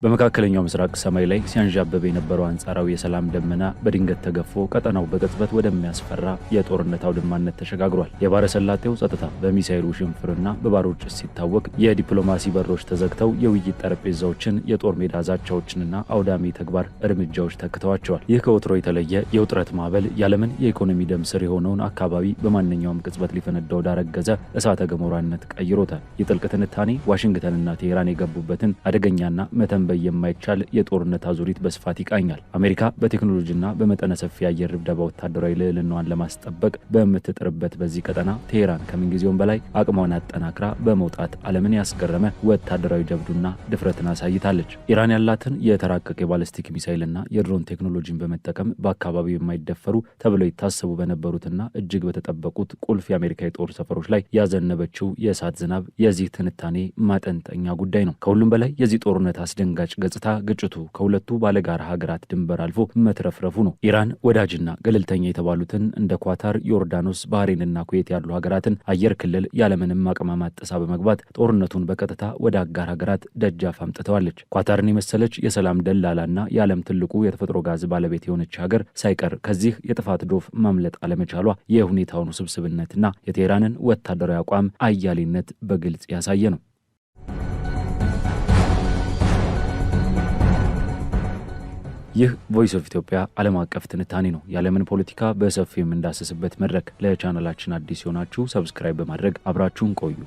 በመካከለኛው ምስራቅ ሰማይ ላይ ሲያንዣብብ የነበረው አንጻራዊ የሰላም ደመና በድንገት ተገፎ ቀጠናው በቅጽበት ወደሚያስፈራ የጦርነት አውድማነት ተሸጋግሯል። የባሕረ ሰላጤው ጸጥታ በሚሳኤል ውሽንፍርና በባሩድ ጭስ ሲታወቅ፣ የዲፕሎማሲ በሮች ተዘግተው የውይይት ጠረጴዛዎችን የጦር ሜዳ ዛቻዎችንና አውዳሚ ተግባር እርምጃዎች ተክተዋቸዋል። ይህ ከወትሮ የተለየ የውጥረት ማዕበል የዓለምን የኢኮኖሚ ደም ስር የሆነውን አካባቢ በማንኛውም ቅጽበት ሊፈነዳ ወዳረገዘ እሳተ ገሞራነት ቀይሮታል። የጥልቅ ትንታኔ ዋሽንግተንና ቴሄራን የገቡበትን አደገኛና መተንበይ የማይቻል የጦርነት አዙሪት በስፋት ይቃኛል። አሜሪካ በቴክኖሎጂና በመጠነ ሰፊ የአየር ድብደባ ወታደራዊ ልዕልናዋን ለማስጠበቅ በምትጥርበት በዚህ ቀጠና ቴሄራን ከምንጊዜውም በላይ አቅሟን አጠናክራ በመውጣት ዓለምን ያስገረመ ወታደራዊ ጀብዱና ድፍረትን አሳይታለች። ኢራን ያላትን የተራቀቀ የባለስቲክ ሚሳይልና የድሮን ቴክኖሎጂን በመጠቀም በአካባቢው የማይደፈሩ ተብለው ይታሰቡ በነበሩትና እጅግ በተጠበቁት ቁልፍ የአሜሪካ የጦር ሰፈሮች ላይ ያዘነበችው የእሳት ዝናብ የዚህ ትንታኔ ማጠንጠኛ ጉዳይ ነው። ከሁሉም በላይ የዚህ ጦርነት አስደንጋጭ ገጽታ ግጭቱ ከሁለቱ ባለጋራ ሀገራት ድንበር አልፎ መትረፍረፉ ነው። ኢራን ወዳጅና ገለልተኛ የተባሉትን እንደ ኳታር፣ ዮርዳኖስ፣ ባህሬንና ኩዌት ያሉ ሀገራትን አየር ክልል ያለምንም ማቅማማት ጥሳ በመግባት ጦርነቱን በቀጥታ ወደ አጋር ሀገራት ደጃፍ አምጥተዋለች። ኳታርን የመሰለች የሰላም ደላላና የዓለም ትልቁ የተፈጥሮ ጋዝ ባለቤት የሆነች ሀገር ሳይቀር ከዚህ የጥፋት ዶፍ ማምለጥ አለመቻሏ የሁኔታውን ውስብስብነትና የቴሄራንን ወታደራዊ አቋም አያሌነት በግልጽ ያሳየ ነው። ይህ ቮይስ ኦፍ ኢትዮጵያ ዓለም አቀፍ ትንታኔ ነው። የዓለምን ፖለቲካ በሰፊው የምንዳስስበት መድረክ። ለቻናላችን አዲስ የሆናችሁ ሰብስክራይብ በማድረግ አብራችሁን ቆዩ።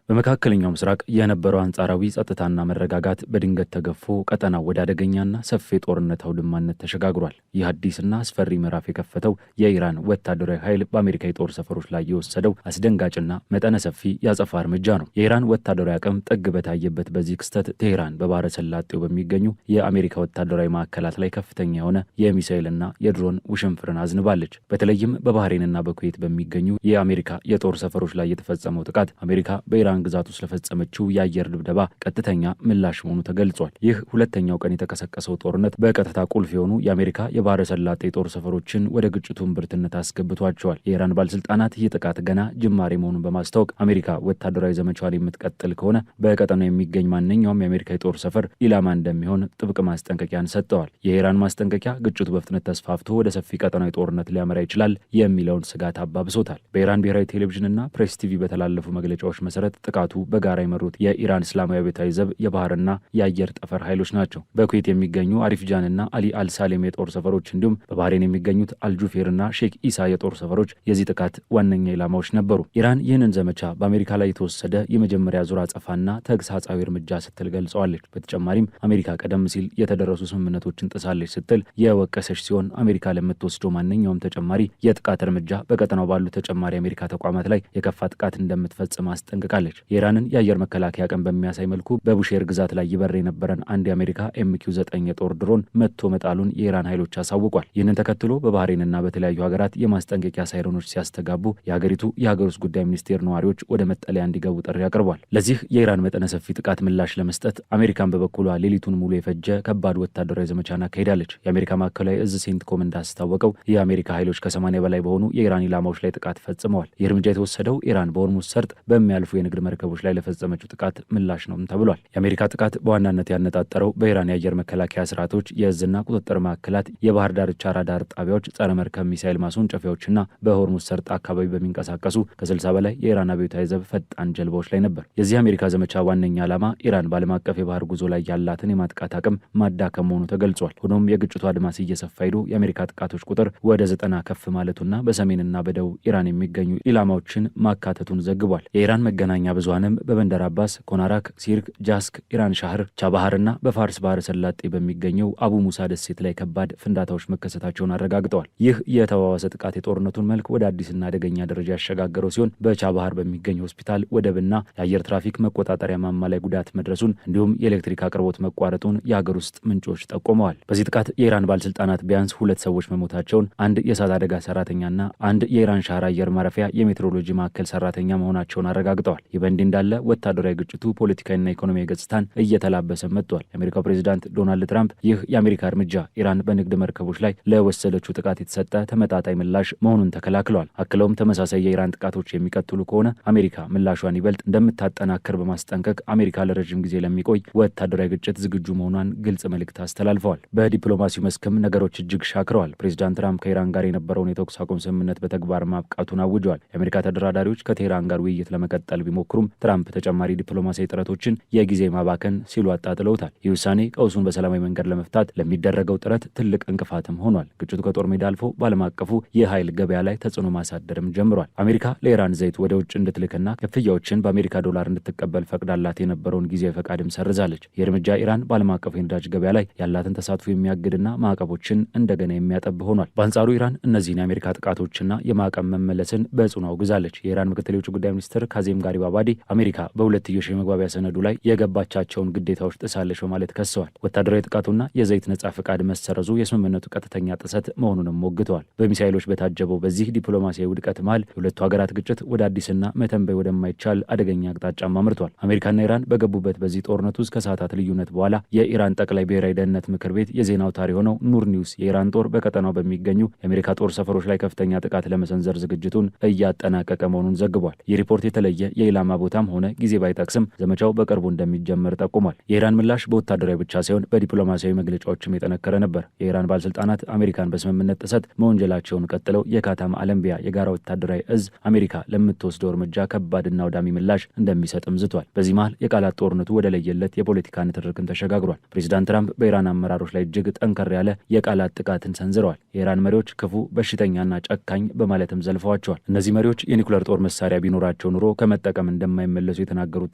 በመካከለኛው ምስራቅ የነበረው አንጻራዊ ጸጥታና መረጋጋት በድንገት ተገፎ ቀጠናው ወደ አደገኛና ሰፊ የጦርነት አውድማነት ተሸጋግሯል። ይህ አዲስና አስፈሪ ምዕራፍ የከፈተው የኢራን ወታደራዊ ኃይል በአሜሪካ የጦር ሰፈሮች ላይ የወሰደው አስደንጋጭና መጠነ ሰፊ የአጸፋ እርምጃ ነው። የኢራን ወታደራዊ አቅም ጥግ በታየበት በዚህ ክስተት ቴሄራን በባሕረ ሰላጤው በሚገኙ የአሜሪካ ወታደራዊ ማዕከላት ላይ ከፍተኛ የሆነ የሚሳኤልና የድሮን ውሽንፍርን አዝንባለች። በተለይም በባህሬንና በኩዌት በሚገኙ የአሜሪካ የጦር ሰፈሮች ላይ የተፈጸመው ጥቃት አሜሪካ በኢራን ግዛት ውስጥ ለፈጸመችው የአየር ድብደባ ቀጥተኛ ምላሽ መሆኑ ተገልጿል። ይህ ሁለተኛው ቀን የተቀሰቀሰው ጦርነት በቀጥታ ቁልፍ የሆኑ የአሜሪካ የባሕረ ሰላጤ የጦር ሰፈሮችን ወደ ግጭቱ እምብርትነት አስገብቷቸዋል። የኢራን ባለስልጣናት ይህ ጥቃት ገና ጅማሬ መሆኑን በማስታወቅ አሜሪካ ወታደራዊ ዘመቻዋን የምትቀጥል ከሆነ በቀጠናው የሚገኝ ማንኛውም የአሜሪካ የጦር ሰፈር ኢላማ እንደሚሆን ጥብቅ ማስጠንቀቂያን ሰጥተዋል። የኢራን ማስጠንቀቂያ ግጭቱ በፍጥነት ተስፋፍቶ ወደ ሰፊ ቀጠናዊ ጦርነት ሊያመራ ይችላል የሚለውን ስጋት አባብሶታል። በኢራን ብሔራዊ ቴሌቪዥንና ፕሬስ ቲቪ በተላለፉ መግለጫዎች መሰረት ጥቃቱ በጋራ የመሩት የኢራን እስላማዊ አብዮታዊ ዘብ የባህርና የአየር ጠፈር ኃይሎች ናቸው። በኩዌት የሚገኙ አሪፍጃንና አሊ አልሳሌም የጦር ሰፈሮች እንዲሁም በባህሬን የሚገኙት አልጁፌርና ሼክ ኢሳ የጦር ሰፈሮች የዚህ ጥቃት ዋነኛ ኢላማዎች ነበሩ። ኢራን ይህንን ዘመቻ በአሜሪካ ላይ የተወሰደ የመጀመሪያ ዙር አጸፋና ተግሳጻዊ እርምጃ ስትል ገልጸዋለች። በተጨማሪም አሜሪካ ቀደም ሲል የተደረሱ ስምምነቶችን ጥሳለች ስትል የወቀሰች ሲሆን አሜሪካ ለምትወስደው ማንኛውም ተጨማሪ የጥቃት እርምጃ በቀጠናው ባሉ ተጨማሪ የአሜሪካ ተቋማት ላይ የከፋ ጥቃት እንደምትፈጽም አስጠንቅቃለች። የኢራንን የአየር መከላከያ አቅም በሚያሳይ መልኩ በቡሼር ግዛት ላይ ይበር የነበረን አንድ የአሜሪካ MQ-9 የጦር ድሮን መትቶ መጣሉን የኢራን ኃይሎች አሳውቋል። ይህንን ተከትሎ በባህሬንና በተለያዩ ሀገራት የማስጠንቀቂያ ሳይረኖች ሲያስተጋቡ የሀገሪቱ የሀገር ውስጥ ጉዳይ ሚኒስቴር ነዋሪዎች ወደ መጠለያ እንዲገቡ ጥሪ አቅርቧል። ለዚህ የኢራን መጠነ ሰፊ ጥቃት ምላሽ ለመስጠት አሜሪካን በበኩሏ ሌሊቱን ሙሉ የፈጀ ከባድ ወታደራዊ ዘመቻን አካሂዳለች። የአሜሪካ ማዕከላዊ እዝ ሴንትኮም እንዳስታወቀው የአሜሪካ ኃይሎች ከ80 በላይ በሆኑ የኢራን ኢላማዎች ላይ ጥቃት ፈጽመዋል። ይህ እርምጃ የተወሰደው ኢራን በሆርሙዝ ሰርጥ በሚያልፉ የንግድ መርከቦች ላይ ለፈጸመችው ጥቃት ምላሽ ነው ተብሏል። የአሜሪካ ጥቃት በዋናነት ያነጣጠረው በኢራን የአየር መከላከያ ስርዓቶች፣ የእዝና ቁጥጥር ማዕከላት፣ የባህር ዳርቻ ራዳር ጣቢያዎች፣ ጸረ መርከብ ሚሳይል ማስወንጨፊያዎችና በሆርሙዝ ሰርጥ አካባቢ በሚንቀሳቀሱ ከ60 በላይ የኢራን አብዮታዊ ዘብ ፈጣን ጀልባዎች ላይ ነበር። የዚህ የአሜሪካ ዘመቻ ዋነኛ ዓላማ ኢራን በዓለም አቀፍ የባህር ጉዞ ላይ ያላትን የማጥቃት አቅም ማዳከም መሆኑ ተገልጿል። ሆኖም የግጭቱ አድማስ እየሰፋ ሄዶ የአሜሪካ ጥቃቶች ቁጥር ወደ 90 ከፍ ማለቱና በሰሜንና በደቡብ ኢራን የሚገኙ ኢላማዎችን ማካተቱን ዘግቧል። የኢራን መገናኛ ብዙሃንም በበንደር አባስ፣ ኮናራክ፣ ሲርክ፣ ጃስክ፣ ኢራን ሻህር፣ ቻባሃርና በፋርስ ባሕረ ሰላጤ በሚገኘው አቡ ሙሳ ደሴት ላይ ከባድ ፍንዳታዎች መከሰታቸውን አረጋግጠዋል። ይህ የተባባሰ ጥቃት የጦርነቱን መልክ ወደ አዲስና አደገኛ ደረጃ ያሸጋገረው ሲሆን በቻባሃር በሚገኝ ሆስፒታል፣ ወደብና የአየር ትራፊክ መቆጣጠሪያ ማማ ላይ ጉዳት መድረሱን እንዲሁም የኤሌክትሪክ አቅርቦት መቋረጡን የሀገር ውስጥ ምንጮች ጠቁመዋል። በዚህ ጥቃት የኢራን ባለስልጣናት ቢያንስ 2 ሰዎች መሞታቸውን፣ አንድ የእሳት አደጋ ሰራተኛና አንድ የኢራን ሻህር አየር ማረፊያ የሜትሮሎጂ ማዕከል ሰራተኛ መሆናቸውን አረጋግጠዋል። ይህ በእንዲህ እንዳለ ወታደራዊ ግጭቱ ፖለቲካዊና ኢኮኖሚያዊ ገጽታን እየተላበሰ መጥቷል። የአሜሪካው ፕሬዚዳንት ዶናልድ ትራምፕ ይህ የአሜሪካ እርምጃ ኢራን በንግድ መርከቦች ላይ ለወሰደችው ጥቃት የተሰጠ ተመጣጣኝ ምላሽ መሆኑን ተከላክለዋል። አክለውም ተመሳሳይ የኢራን ጥቃቶች የሚቀጥሉ ከሆነ አሜሪካ ምላሿን ይበልጥ እንደምታጠናክር በማስጠንቀቅ አሜሪካ ለረጅም ጊዜ ለሚቆይ ወታደራዊ ግጭት ዝግጁ መሆኗን ግልጽ መልእክት አስተላልፈዋል። በዲፕሎማሲው መስክም ነገሮች እጅግ ሻክረዋል። ፕሬዚዳንት ትራምፕ ከኢራን ጋር የነበረውን የተኩስ አቁም ስምምነት በተግባር ማብቃቱን አውጀዋል። የአሜሪካ ተደራዳሪዎች ከቴህራን ጋር ውይይት ለመቀጠል ቢሞክሩም ትራምፕ ተጨማሪ ዲፕሎማሲያዊ ጥረቶችን የጊዜ ማባከን ሲሉ አጣጥለውታል። ይህ ውሳኔ ቀውሱን በሰላማዊ መንገድ ለመፍታት ለሚደረገው ጥረት ትልቅ እንቅፋትም ሆኗል። ግጭቱ ከጦር ሜዳ አልፎ በዓለም አቀፉ የኃይል ገበያ ላይ ተጽዕኖ ማሳደርም ጀምሯል። አሜሪካ ለኢራን ዘይት ወደ ውጭ እንድትልክና ክፍያዎችን በአሜሪካ ዶላር እንድትቀበል ፈቅዳላት የነበረውን ጊዜያዊ ፈቃድም ሰርዛለች። ይህ እርምጃ ኢራን በዓለም አቀፉ የነዳጅ ገበያ ላይ ያላትን ተሳትፎ የሚያግድና ማዕቀቦችን እንደገና የሚያጠብ ሆኗል። በአንጻሩ ኢራን እነዚህን የአሜሪካ ጥቃቶችና የማዕቀብ መመለስን በጽኑ አውግዛለች። የኢራን ምክትል የውጭ ጉዳይ ሚኒስትር ካዜም ጋሪባባዲ አሜሪካ በሁለትዮሽ የመግባቢያ ሰነዱ ላይ የገባቻቸውን ግዴታዎች ጥሳለች በማለት ከሰዋል። ወታደራዊ ጥቃቱና የዘይት ነጻ ፈቃድ መሰረዙ የስምምነቱ ቀጥተኛ ጥሰት መሆኑንም ሞግተዋል። በሚሳይሎች በታጀበው በዚህ ዲፕሎማሲያዊ ውድቀት መሃል የሁለቱ ሀገራት ግጭት ወደ አዲስና መተንበይ ወደማይቻል አደገኛ አቅጣጫም አምርቷል። አሜሪካና ኢራን በገቡበት በዚህ ጦርነት ውስጥ ከሰዓታት ልዩነት በኋላ የኢራን ጠቅላይ ብሔራዊ ደህንነት ምክር ቤት የዜና አውታር የሆነው ኑር ኒውስ የኢራን ጦር በቀጠናው በሚገኙ የአሜሪካ ጦር ሰፈሮች ላይ ከፍተኛ ጥቃት ለመሰንዘር ዝግጅቱን እያጠናቀቀ መሆኑን ዘግቧል። ይህ ሪፖርት የተለየ የኢላማ ቦታም ሆነ ጊዜ ባይጠቅስም ዘመቻው በቅርቡ እንደሚጀመር ጠቁሟል። የኢራን ምላሽ በወታደራዊ ብቻ ሳይሆን በዲፕሎማሲያዊ መግለጫዎችም የጠነከረ ነበር። የኢራን ባለስልጣናት አሜሪካን በስምምነት ጥሰት መወንጀላቸውን ቀጥለው የካታም አለምቢያ የጋራ ወታደራዊ እዝ አሜሪካ ለምትወስደው እርምጃ ከባድና ወዳሚ ምላሽ እንደሚሰጥም ዝቷል። በዚህ መሃል የቃላት ጦርነቱ ወደ ለየለት የፖለቲካ ንትርክን ተሸጋግሯል። ፕሬዚዳንት ትራምፕ በኢራን አመራሮች ላይ እጅግ ጠንከር ያለ የቃላት ጥቃትን ሰንዝረዋል። የኢራን መሪዎች ክፉ፣ በሽተኛና ጨካኝ በማለትም ዘልፈዋቸዋል። እነዚህ መሪዎች የኒኩለር ጦር መሳሪያ ቢኖራቸው ኑሮ ከመጠቀም እንደማይመለሱ የተናገሩት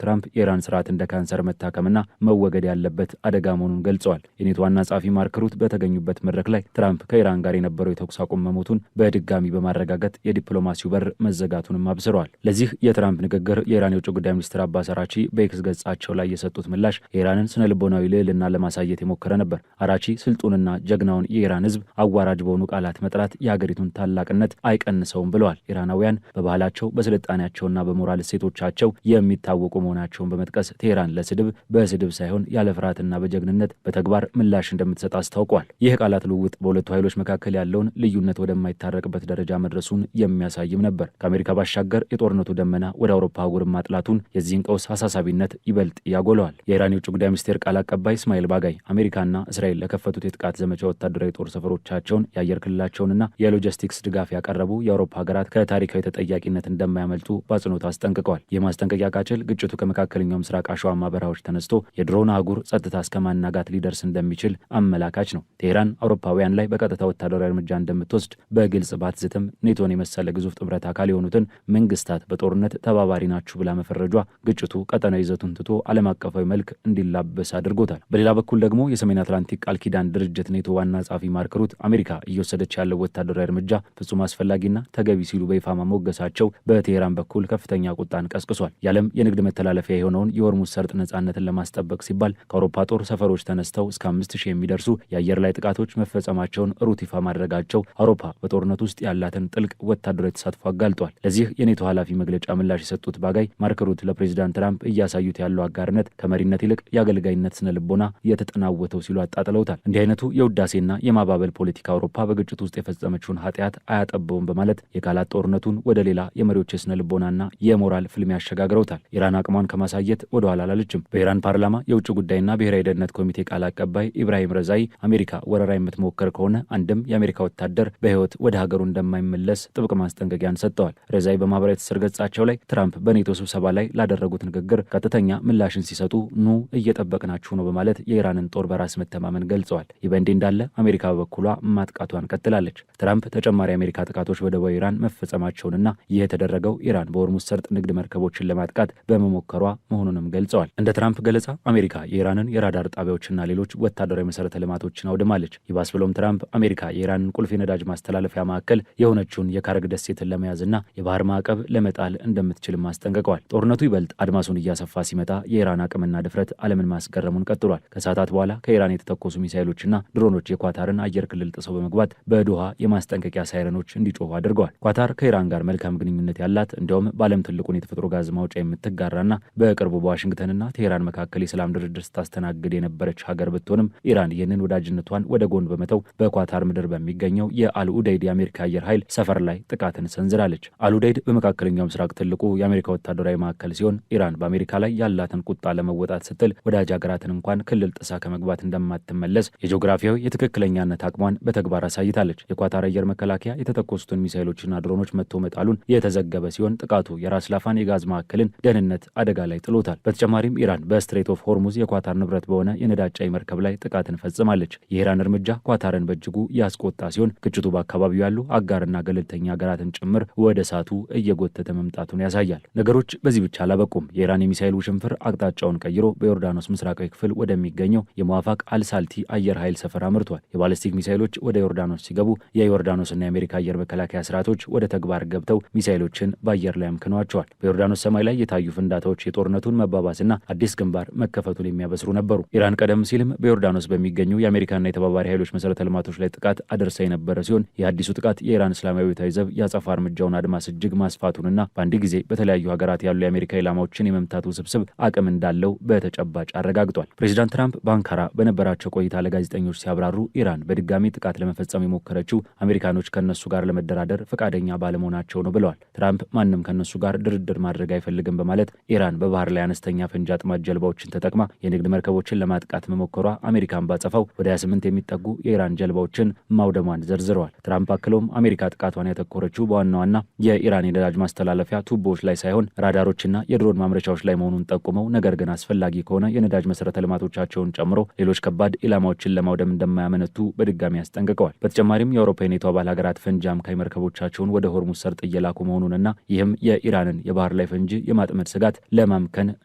ትራምፕ የኢራን ስርዓት እንደ ካንሰር መታከምና መወገድ ያለበት አደጋ መሆኑን ገልጸዋል። የኔቶ ዋና ጸሐፊ ማርክ ሩት በተገኙበት መድረክ ላይ ትራምፕ ከኢራን ጋር የነበረው የተኩስ አቁም መሞቱን በድጋሚ በማረጋገጥ የዲፕሎማሲው በር መዘጋቱንም አብስረዋል። ለዚህ የትራምፕ ንግግር የኢራን የውጭ ጉዳይ ሚኒስትር አባስ አራቺ በኤክስ ገጻቸው ላይ የሰጡት ምላሽ የኢራንን ስነ ልቦናዊ ልዕልና ለማሳየት የሞከረ ነበር። አራቺ ስልጡንና ጀግናውን የኢራን ሕዝብ አዋራጅ በሆኑ ቃላት መጥራት የሀገሪቱን ታላቅነት አይቀንሰውም ብለዋል። ኢራናውያን በባህላቸው በስልጣኔያቸውና በሞራል እሴቶቻቸው የሚታወቁ መሆናቸውን በመጥቀስ ቴህራን ለስድብ በስድብ ሳይሆን ያለ ፍርሃትና በጀግንነት በተግባር ምላሽ እንደምትሰጥ አስታውቋል። ይህ ቃላት ልውውጥ በሁለቱ ኃይሎች መካከል ያለውን ልዩነት ወደማይታረቅበት ደረጃ መድረሱን የሚያሳይም ነበር። ከአሜሪካ ባሻገር የጦርነቱ ደመና ወደ አውሮፓ አህጉርም ማጥላቱን የዚህን ቀውስ አሳሳቢነት ይበልጥ ያጎለዋል። የኢራን የውጭ ጉዳይ ሚኒስቴር ቃል አቀባይ እስማኤል ባጋይ አሜሪካና እስራኤል ለከፈቱት የጥቃት ዘመቻ ወታደራዊ ጦር ሰፈሮቻቸውን፣ የአየር ክልላቸውንና የሎጂስቲክስ ድጋፍ ያቀረቡ የአውሮፓ ሀገራት ከታሪካዊ ተጠያቂነት እንደማያመልጡ በአጽንኦት አስጠንቅቀዋል። የማስጠንቀቂያ ቃጭል ግጭቱ ከመካከለኛው ምስራቅ አሸዋማ በረሃዎች ተነስቶ የድሮን አህጉር ጸጥታ እስከ ማናጋት ሊደርስ እንደሚችል አመላካች ነው። ቴህራን አውሮፓውያን ላይ በቀጥታ ወታደራዊ እርምጃ እንደምትወስድ በግልጽ ባትዝትም ኔቶን የመሰለ ግዙፍ ጥምረት አካል የሆኑትን መንግስታት በጦርነት ተባባሪ ናችሁ ብላ መፈረጇ ግጭቱ ቀጠናዊ ይዘቱን ትቶ ዓለም አቀፋዊ መልክ እንዲላበስ አድርጎታል። በሌላ በኩል ደግሞ የሰሜን አትላንቲክ ቃል ኪዳን ድርጅት ኔቶ ዋና ጸሐፊ ማርክ ሩት አሜሪካ እየወሰደች ያለው ወታደራዊ እርምጃ ፍጹም አስፈላጊና ተገቢ ሲሉ በይፋ ማሞገሳቸው በቴህራን በኩል ከፍተኛ ቁጣን ቀስቅሷል። የዓለም የንግድ መተላለፊያ የሆነውን የሆርሙዝ ሰርጥ ነጻነትን ለማስጠበቅ ሲባል ከአውሮፓ ጦር ሰፈሮች ተነስተው እስከ 5000 የሚደርሱ የአየር ላይ ጥቃቶች መፈጸማቸውን ሩት ይፋ ማድረጋቸው አውሮፓ በጦርነት ውስጥ ያላትን ጥልቅ ወታደራዊ ተሳትፎ አጋልጧል። ለዚህ የኔቶ ኃላፊ መግለጫ ምላሽ የሰጡት ባጋይ ማርክ ሩት ለፕሬዚዳንት ትራምፕ እያሳዩት ያለው አጋርነት ከመሪነት ይልቅ የአገልጋይነት ስነ ልቦና የተጠናወተው ሲሉ አጣጥለውታል። እንዲህ አይነቱ የውዳሴና የማባበል ፖለቲካ አውሮፓ በግጭቱ ውስጥ የፈጸመችውን ኃጢአት አያጠበውም በማለት የቃላት ጦርነቱን ወደ ሌላ የመሪዎች የስነ ልቦናና የሞራል ፍልሚያ ያሸጋግረውታል። ኢራን አቅሟን ከማሳየት ወደ ኋላ አላለችም። በኢራን ፓርላማ የውጭ ጉዳይና ብሔራዊ ደህንነት ኮሚቴ ቃል አቀባይ ኢብራሂም ረዛይ አሜሪካ ወረራ የምትሞክር ከሆነ አንድም የአሜሪካ ወታደር በሕይወት ወደ ሀገሩ እንደማይመለስ ጥብቅ ማስጠንቀቂያን ሰጥተዋል። ረዛይ በማህበራዊ ትስስር ገጻቸው ላይ ትራምፕ በኔቶ ስብሰባ ላይ ላደረጉት ንግግር ቀጥተኛ ምላሽን ሲሰጡ ኑ እየጠበቅናችሁ ነው በማለት የኢራንን ጦር በራስ መተማመን ገልጸዋል። ይህ በእንዲህ እንዳለ አሜሪካ በበኩሏ ማጥቃቷን ቀጥላለች። ትራምፕ ተጨማሪ የአሜሪካ ጥቃቶች በደቡባዊ ኢራን መፈጸማቸውንና ይህ የተደረገው ኢራን በሆርሙዝ ሰርጥ ንግድ መርከቦችን ለማጥቃት በመሞከሯ መሆኑንም ገልጸዋል። እንደ ትራምፕ ገለጻ አሜሪካ የኢራንን የራዳር ጣቢያዎችና ሌሎች ወታደራዊ መሰረተ ልማቶችን አውድማለች። ይባስ ብሎም ትራምፕ አሜሪካ የኢራንን ቁልፍ የነዳጅ ማስተላለፊያ ማዕከል የሆነችውን የካርግ ደሴትን ለመያዝና የባህር ማዕቀብ ለመጣል እንደምትችልም አስጠንቅቀዋል። ጦርነቱ ይበልጥ አድማሱን እያሰፋ ሲመጣ የኢራን አቅምና ድፍረት ዓለምን ማስገረሙን ቀጥሏል። ከሰዓታት በኋላ ከኢራን የተተኮሱ ሚሳይሎችና ድሮኖች የኳታርን አየር ክልል ጥሰው በመግባት በዶሃ የማስጠንቀቂያ ሳይረኖች እንዲጮሁ አድርገዋል። ኳታር ከኢራን ጋር መልካም ግንኙነት ያላት እንዲያውም በዓለም ትልቁን የተፈጥሮ ጋዝ ጋዝ ማውጫ የምትጋራና በቅርቡ በዋሽንግተንና ቴሄራን መካከል የሰላም ድርድር ስታስተናግድ የነበረች ሀገር ብትሆንም ኢራን ይህንን ወዳጅነቷን ወደ ጎን በመተው በኳታር ምድር በሚገኘው የአልኡደይድ የአሜሪካ አየር ኃይል ሰፈር ላይ ጥቃትን ሰንዝራለች። አልኡደይድ በመካከለኛው ምስራቅ ትልቁ የአሜሪካ ወታደራዊ ማዕከል ሲሆን ኢራን በአሜሪካ ላይ ያላትን ቁጣ ለመወጣት ስትል ወዳጅ ሀገራትን እንኳን ክልል ጥሳ ከመግባት እንደማትመለስ የጂኦግራፊያዊ የትክክለኛነት አቅሟን በተግባር አሳይታለች። የኳታር አየር መከላከያ የተተኮሱትን ሚሳይሎችና ድሮኖች መጥቶ መጣሉን የተዘገበ ሲሆን ጥቃቱ የራስ ላፋን የጋዝ ማዕከልን ደህንነት አደጋ ላይ ጥሎታል። በተጨማሪም ኢራን በስትሬት ኦፍ ሆርሙዝ የኳታር ንብረት በሆነ የነዳጅ ጫኝ መርከብ ላይ ጥቃትን ፈጽማለች። የኢራን እርምጃ ኳታርን በእጅጉ ያስቆጣ ሲሆን ግጭቱ በአካባቢው ያሉ አጋርና ገለልተኛ ሀገራትን ጭምር ወደ እሳቱ እየጎተተ መምጣቱን ያሳያል። ነገሮች በዚህ ብቻ አላበቁም። የኢራን የሚሳይል ውሽንፍር አቅጣጫውን ቀይሮ በዮርዳኖስ ምስራቃዊ ክፍል ወደሚገኘው የሙዋፋቅ አልሳልቲ አየር ኃይል ሰፈር አምርቷል። የባለስቲክ ሚሳይሎች ወደ ዮርዳኖስ ሲገቡ የዮርዳኖስና የአሜሪካ አየር መከላከያ ስርዓቶች ወደ ተግባር ገብተው ሚሳይሎችን በአየር ላይ አምክነዋቸዋል። በዮርዳኖስ ሰማይ ላይ የታዩ ፍንዳታዎች የጦርነቱን መባባስና አዲስ ግንባር መከፈቱን የሚያበስሩ ነበሩ። ኢራን ቀደም ሲልም በዮርዳኖስ በሚገኙ የአሜሪካና የተባባሪ ኃይሎች መሰረተ ልማቶች ላይ ጥቃት አደርሳ የነበረ ሲሆን የአዲሱ ጥቃት የኢራን እስላማዊ አብዮታዊ ዘብ የአጸፋ እርምጃውን አድማስ እጅግ ማስፋቱንና በአንድ ጊዜ በተለያዩ ሀገራት ያሉ የአሜሪካ ኢላማዎችን የመምታት ውስብስብ አቅም እንዳለው በተጨባጭ አረጋግጧል። ፕሬዚዳንት ትራምፕ በአንካራ በነበራቸው ቆይታ ለጋዜጠኞች ሲያብራሩ ኢራን በድጋሚ ጥቃት ለመፈጸም የሞከረችው አሜሪካኖች ከነሱ ጋር ለመደራደር ፈቃደኛ ባለመሆናቸው ነው ብለዋል። ትራምፕ ማንም ከነሱ ጋር ድርድር ማድረግ አይፈልግም በማለት ኢራን በባህር ላይ አነስተኛ ፈንጂ አጥማጅ ጀልባዎችን ተጠቅማ የንግድ መርከቦችን ለማጥቃት መሞከሯ አሜሪካን ባጸፋው ወደ 28 የሚጠጉ የኢራን ጀልባዎችን ማውደሟን ዘርዝረዋል። ትራምፕ አክለውም አሜሪካ ጥቃቷን ያተኮረችው በዋና ዋና የኢራን የነዳጅ ማስተላለፊያ ቱቦዎች ላይ ሳይሆን ራዳሮችና የድሮን ማምረቻዎች ላይ መሆኑን ጠቁመው ነገር ግን አስፈላጊ ከሆነ የነዳጅ መሰረተ ልማቶቻቸውን ጨምሮ ሌሎች ከባድ ኢላማዎችን ለማውደም እንደማያመነቱ በድጋሚ አስጠንቅቀዋል። በተጨማሪም የአውሮፓ የኔቶ አባል ሀገራት ፈንጂ አምካኝ መርከቦቻቸውን ወደ ሆርሙዝ ሰርጥ እየላኩ መሆኑንና ይህም የኢራንን የባህር ላይ ፈንጂ የማጥመድ ስጋት ለማምከን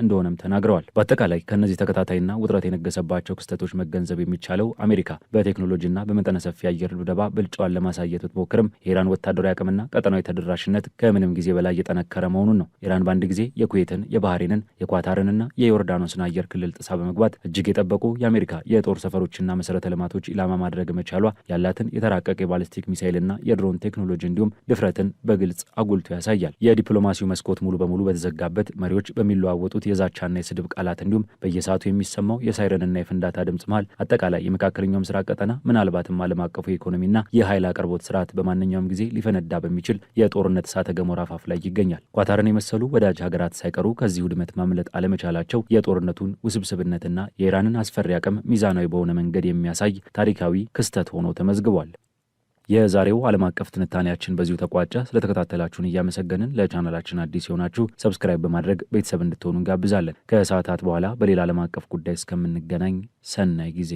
እንደሆነም ተናግረዋል። በአጠቃላይ ከእነዚህ ተከታታይና ውጥረት የነገሰባቸው ክስተቶች መገንዘብ የሚቻለው አሜሪካ በቴክኖሎጂና በመጠነ ሰፊ አየር ድብደባ ብልጫዋን ለማሳየት ብትሞክርም የኢራን ወታደራዊ አቅምና ቀጠናዊ ተደራሽነት ከምንም ጊዜ በላይ የጠነከረ መሆኑን ነው። ኢራን በአንድ ጊዜ የኩዌትን፣ የባህሬንን፣ የኳታርንና የዮርዳኖስን አየር ክልል ጥሳ በመግባት እጅግ የጠበቁ የአሜሪካ የጦር ሰፈሮችና መሰረተ ልማቶች ኢላማ ማድረግ መቻሏ ያላትን የተራቀቀ የባሊስቲክ ሚሳይልና የድሮን ቴክኖሎጂ እንዲሁም ድፍረትን በግልጽ አጉልቶ ያሳያል። የዲፕሎማሲው መስኮት ሙሉ በሙሉ በተዘጋበት መሪዎች በሚለዋወጡት የዛቻና የስድብ ቃላት እንዲሁም በየሰዓቱ የሚሰማው የሳይረንና የፍንዳታ ድምጽ መሃል አጠቃላይ የመካከለኛው ምስራቅ ቀጠና ምናልባትም ዓለም አቀፉ የኢኮኖሚና የኃይል አቅርቦት ስርዓት በማንኛውም ጊዜ ሊፈነዳ በሚችል የጦርነት እሳተ ገሞራ አፋፍ ላይ ይገኛል። ኳታርን የመሰሉ ወዳጅ ሀገራት ሳይቀሩ ከዚህ ውድመት ማምለጥ አለመቻላቸው የጦርነቱን ውስብስብነትና የኢራንን አስፈሪ አቅም ሚዛናዊ በሆነ መንገድ የሚያሳይ ታሪካዊ ክስተት ሆኖ ተመዝግቧል። የዛሬው ዓለም አቀፍ ትንታኔያችን በዚሁ ተቋጨ። ስለተከታተላችሁን እያመሰገንን ለቻናላችን አዲስ የሆናችሁ ሰብስክራይብ በማድረግ ቤተሰብ እንድትሆኑ እንጋብዛለን። ከሰዓታት በኋላ በሌላ ዓለም አቀፍ ጉዳይ እስከምንገናኝ ሰናይ ጊዜ